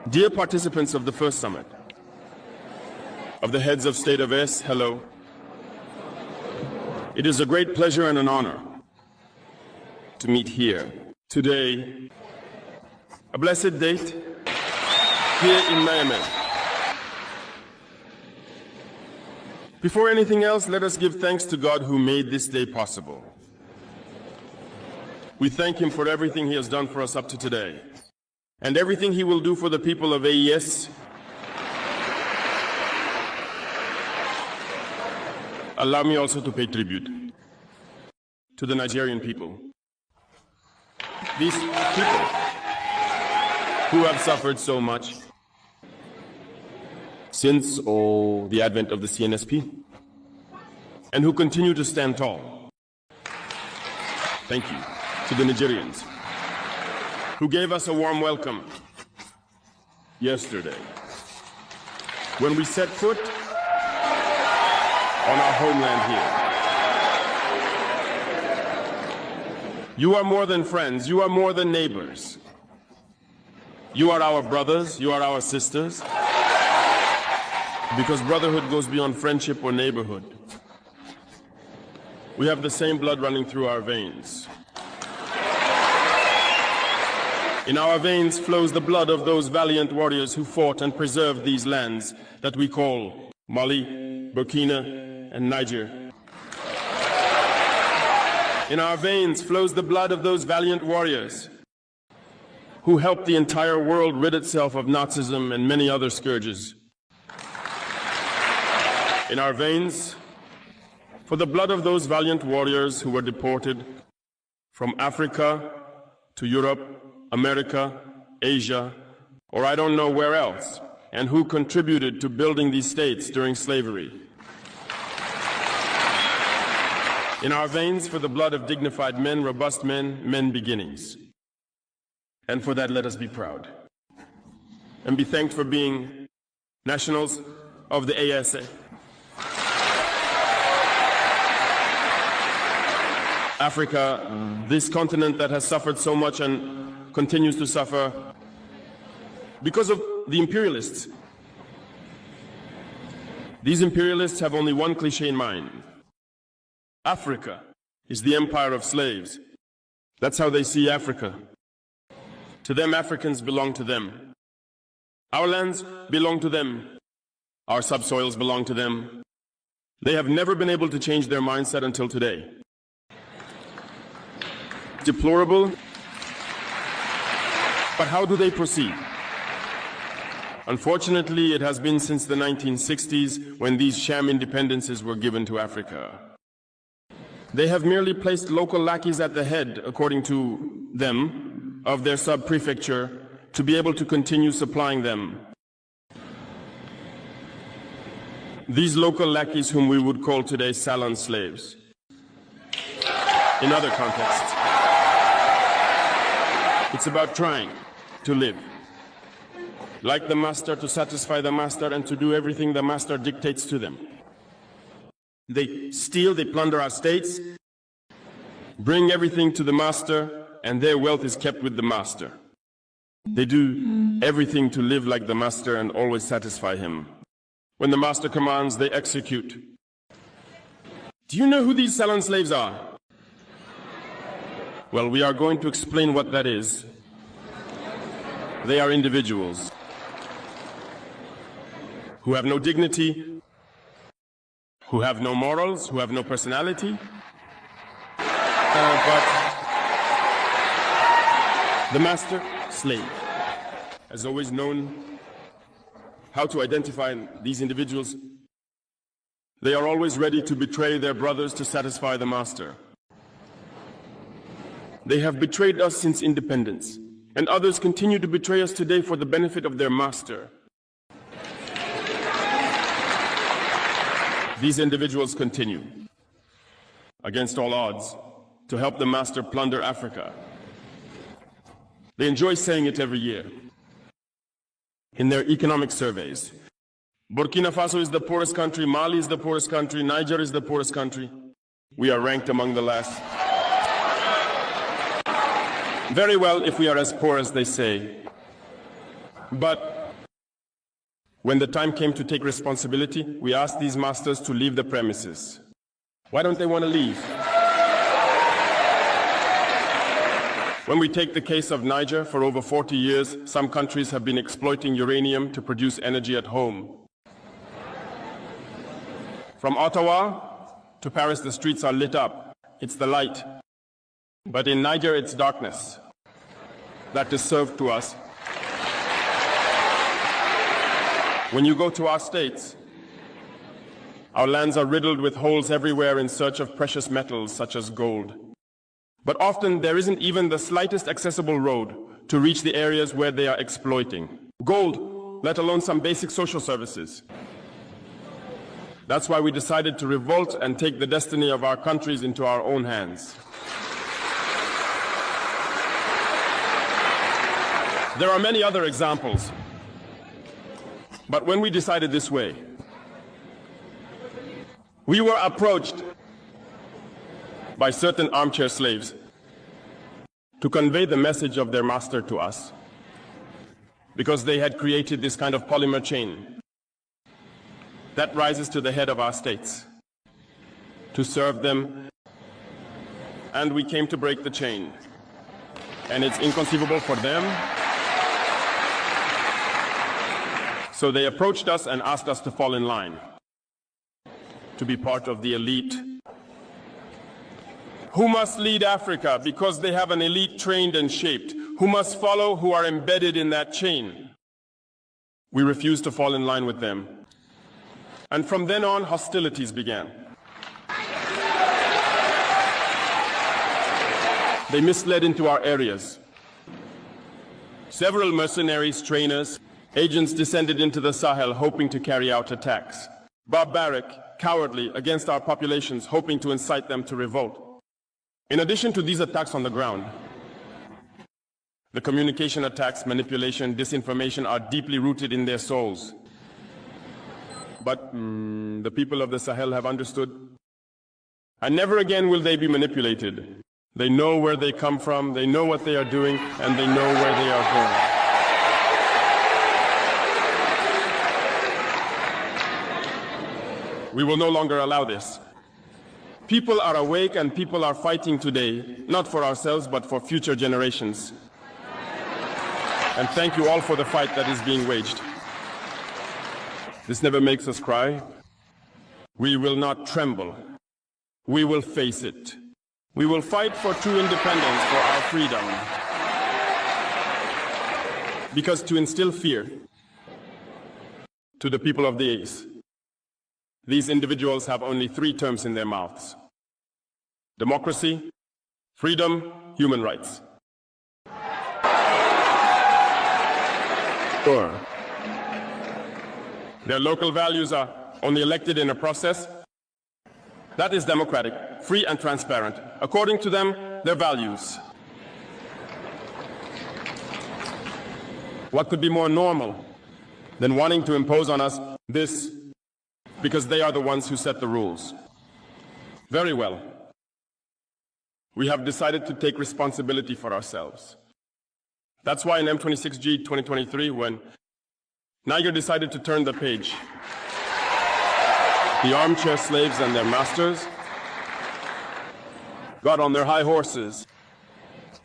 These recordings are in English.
Dear participants of the first summit, of the heads of state of S, hello. It is a great pleasure and an honor to meet here today, a blessed date here in Niamey. Before anything else, let us give thanks to God who made this day possible. We thank Him for everything He has done for us up to today, and everything He will do for the people of AES. Allow me also to pay tribute to the Nigerian people. These people who have suffered so much since the advent of the CNSP, and who continue to stand tall. Thank you to the Nigerians who gave us a warm welcome yesterday when we set foot on our homeland here. You are more than friends, you are more than neighbors. You are our brothers, you are our sisters, because brotherhood goes beyond friendship or neighborhood. We have the same blood running through our veins. In our veins flows the blood of those valiant warriors who fought and preserved these lands that we call Mali, Burkina, and Niger. In our veins flows the blood of those valiant warriors who helped the entire world rid itself of Nazism and many other scourges. In our veins, for the blood of those valiant warriors who were deported from Africa to Europe, America, Asia, or I don't know where else, and who contributed to building these states during slavery. In our veins, for the blood of dignified men, robust men, men beginnings. And for that, let us be proud and be thanked for being nationals of the ASA. Africa, this continent that has suffered so much and continues to suffer because of the imperialists. These imperialists have only one cliché in mind. Africa is the empire of slaves. That's how they see Africa. To them, Africans belong to them. Our lands belong to them. Our subsoils belong to them. They have never been able to change their mindset until today. Deplorable, but how do they proceed? Unfortunately, it has been since the 1960s when these sham independences were given to Africa. They have merely placed local lackeys at the head, according to them, of their sub-prefecture to be able to continue supplying them. These local lackeys whom we would call today salon slaves. In other contexts, it's about trying to live like the master, to satisfy the master, and to do everything the master dictates to them. They steal, they plunder our states, bring everything to the master, and their wealth is kept with the master. They do everything to live like the master and always satisfy him. When the master commands, they execute. Do you know who these salon slaves are? Well, we are going to explain what that is. They are individuals who have no dignity, who have no morals, who have no personality, but the master slave has always known how to identify these individuals. They are always ready to betray their brothers to satisfy the master. They have betrayed us since independence, and others continue to betray us today for the benefit of their master. These individuals continue, against all odds, to help the master plunder Africa. They enjoy saying it every year in their economic surveys. Burkina Faso is the poorest country, Mali is the poorest country, Niger is the poorest country. We are ranked among the last. Very well, if we are as poor as they say. But when the time came to take responsibility, we asked these masters to leave the premises. Why don't they want to leave? When we take the case of Niger, for over 40 years, some countries have been exploiting uranium to produce energy at home. From Ottawa to Paris, the streets are lit up. It's the light. But in Niger, it's darkness that is served to us. When you go to our states, our lands are riddled with holes everywhere in search of precious metals such as gold. But often there isn't even the slightest accessible road to reach the areas where they are exploiting. Gold, let alone some basic social services. That's why we decided to revolt and take the destiny of our countries into our own hands. There are many other examples. But when we decided this way, we were approached by certain armchair slaves to convey the message of their master to us, because they had created this kind of polymer chain that rises to the head of our states to serve them, and we came to break the chain. And it's inconceivable for them. So they approached us and asked us to fall in line, to be part of the elite who must lead Africa because they have an elite trained and shaped, who must follow, who are embedded in that chain. We refused to fall in line with them. And from then on, hostilities began. They misled into our areas. Several mercenaries, trainers, agents descended into the Sahel hoping to carry out attacks. Barbaric, cowardly, against our populations, hoping to incite them to revolt. In addition to these attacks on the ground, the communication attacks, manipulation, disinformation are deeply rooted in their souls. But the people of the Sahel have understood, and never again will they be manipulated. They know where they come from, they know what they are doing, and they know where they are going. We will no longer allow this. People are awake and people are fighting today, not for ourselves, but for future generations. And thank you all for the fight that is being waged. This never makes us cry. We will not tremble. We will face it. We will fight for true independence, for our freedom. Because to instill fear to the people of the East, these individuals have only 3 terms in their mouths: democracy, freedom, human rights. Sure. Their local values are only elected in a process that is democratic, free and transparent. According to them, their values. What could be more normal than wanting to impose on us this, because they are the ones who set the rules? Very well. We have decided to take responsibility for ourselves. That's why in M26G 2023, when Niger decided to turn the page, the armchair slaves and their masters got on their high horses.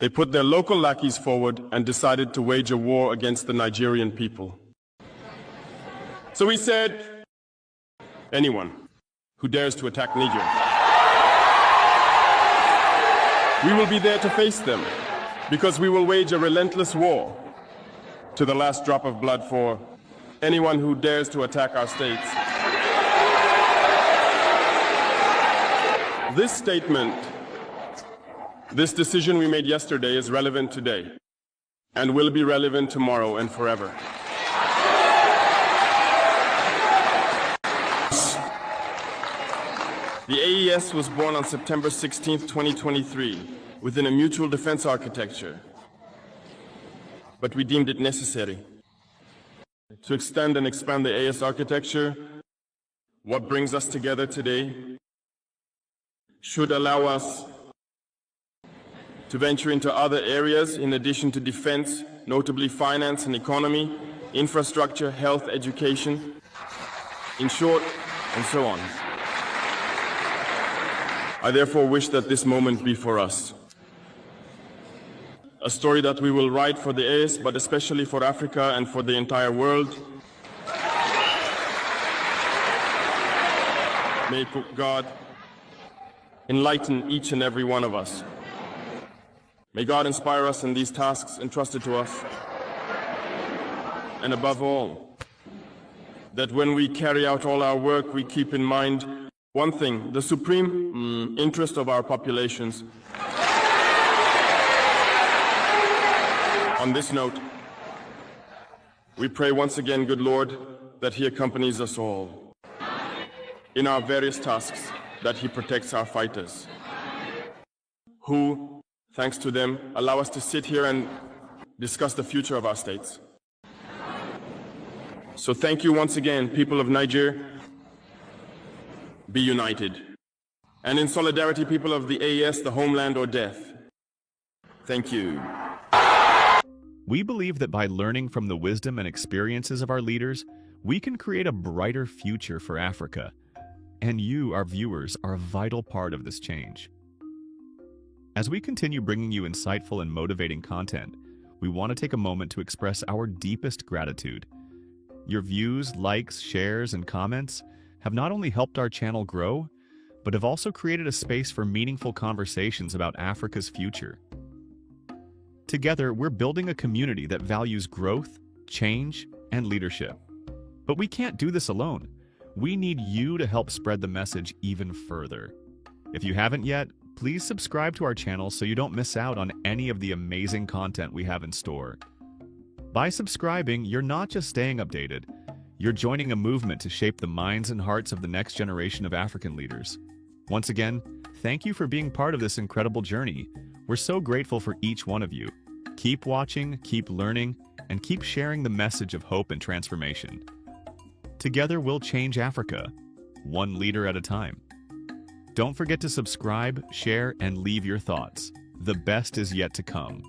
They put their local lackeys forward and decided to wage a war against the Nigerian people. So we said, anyone who dares to attack Niger, we will be there to face them, because we will wage a relentless war to the last drop of blood for anyone who dares to attack our states. This statement, this decision we made yesterday is relevant today and will be relevant tomorrow and forever. The AES was born on September 16, 2023, within a mutual defense architecture. But we deemed it necessary to extend and expand the AES architecture. What brings us together today should allow us to venture into other areas in addition to defense, notably finance and economy, infrastructure, health, education, in short, and so on. I therefore wish that this moment be for us. A story that we will write for the AS, but especially for Africa and for the entire world. May God enlighten each and every one of us. May God inspire us in these tasks entrusted to us. And above all, that when we carry out all our work, we keep in mind one thing, the supreme interest of our populations. On this note, we pray once again, good Lord, that He accompanies us all in our various tasks, that He protects our fighters, who, thanks to them, allow us to sit here and discuss the future of our states. So thank you once again, people of Niger. Be united. And in solidarity, people of the AES, the homeland or death. Thank you. We believe that by learning from the wisdom and experiences of our leaders, we can create a brighter future for Africa. And you, our viewers, are a vital part of this change. As we continue bringing you insightful and motivating content, we want to take a moment to express our deepest gratitude. Your views, likes, shares, and comments have not only helped our channel grow, but have also created a space for meaningful conversations about Africa's future. Together, we're building a community that values growth, change, and leadership. But we can't do this alone. We need you to help spread the message even further. If you haven't yet, please subscribe to our channel so you don't miss out on any of the amazing content we have in store. By subscribing, you're not just staying updated, you're joining a movement to shape the minds and hearts of the next generation of African leaders. Once again, thank you for being part of this incredible journey. We're so grateful for each one of you. Keep watching, keep learning, and keep sharing the message of hope and transformation. Together we'll change Africa, one leader at a time. Don't forget to subscribe, share, and leave your thoughts. The best is yet to come.